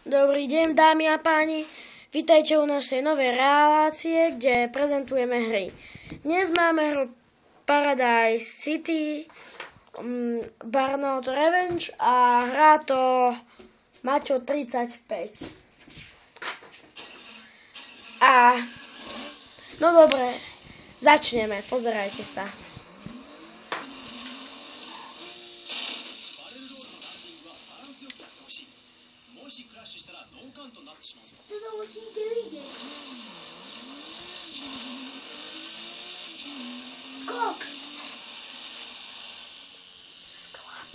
Dobrý deň, dámy a páni. Vítajte u našej novej relácie, kde prezentujeme hry. Dnes máme hru Paradise City, Burnout Revenge a hrá to Maťo 35. No dobre, začneme, pozerajte sa. Toto musíte vidieť. Skok. Sklad.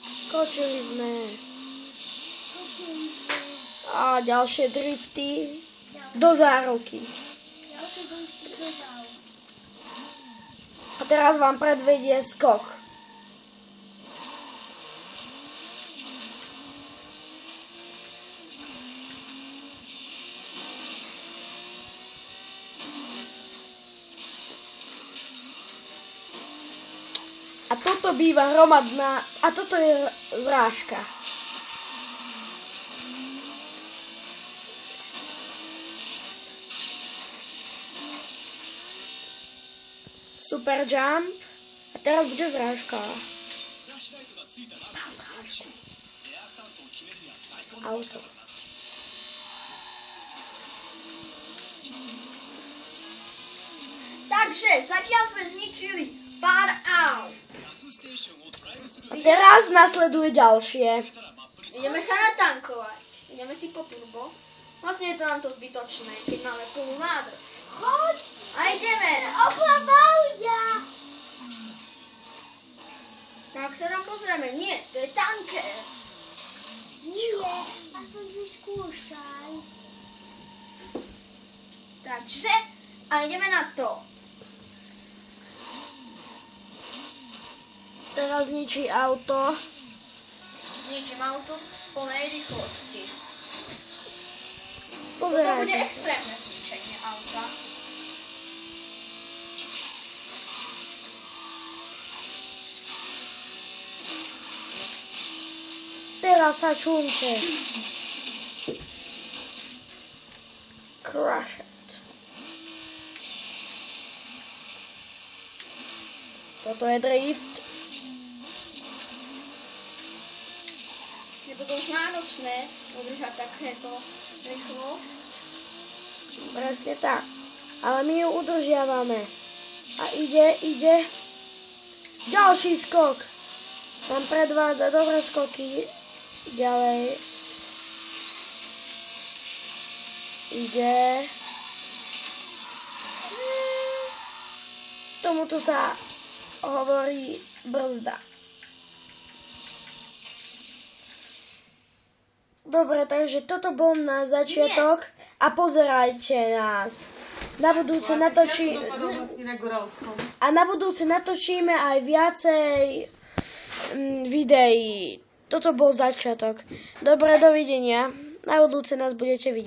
Skočili sme. A ďalšie drifty do záruky. A teraz vám predvedie skok. A toto býva hromadná, a toto je zrážka. Super jump. A teraz bude zrážka. Sprav zrážku. Auto. Takže, zatiaľ sme zničili pár aut. Teraz nasleduje ďalšie. Ideme sa natankovať. Ideme si po turbo. Vlastne je to nám to zbytočné, keď máme plnú nádrž. Choď! A ideme! Oplava ľudia! Tak sa tam pozrieme. Nie, to je tanker. Nie, aspoň vyskúšaj. Takže, a ideme na to. Teraz zničí auto. Zničím auto v plnej rýchlosti. Toto Pozerajte. bude extrémne zničenie auta. Teraz sa čúmte. Crash it. Toto je drift. Je to dosť náročné udržať takéto rýchlosť. Presne tak. Ale my ju udržiavame. A ide. Ďalší skok. Tam predvádza dobré skoky. Ďalej. Ide. Tomuto sa hovorí brzda. Dobre, takže toto bol na začiatok a pozerajte nás. Na budúce natočíme aj viacej videí. Toto bol začiatok. Dobre, dovidenia. Na budúce nás budete vidieť.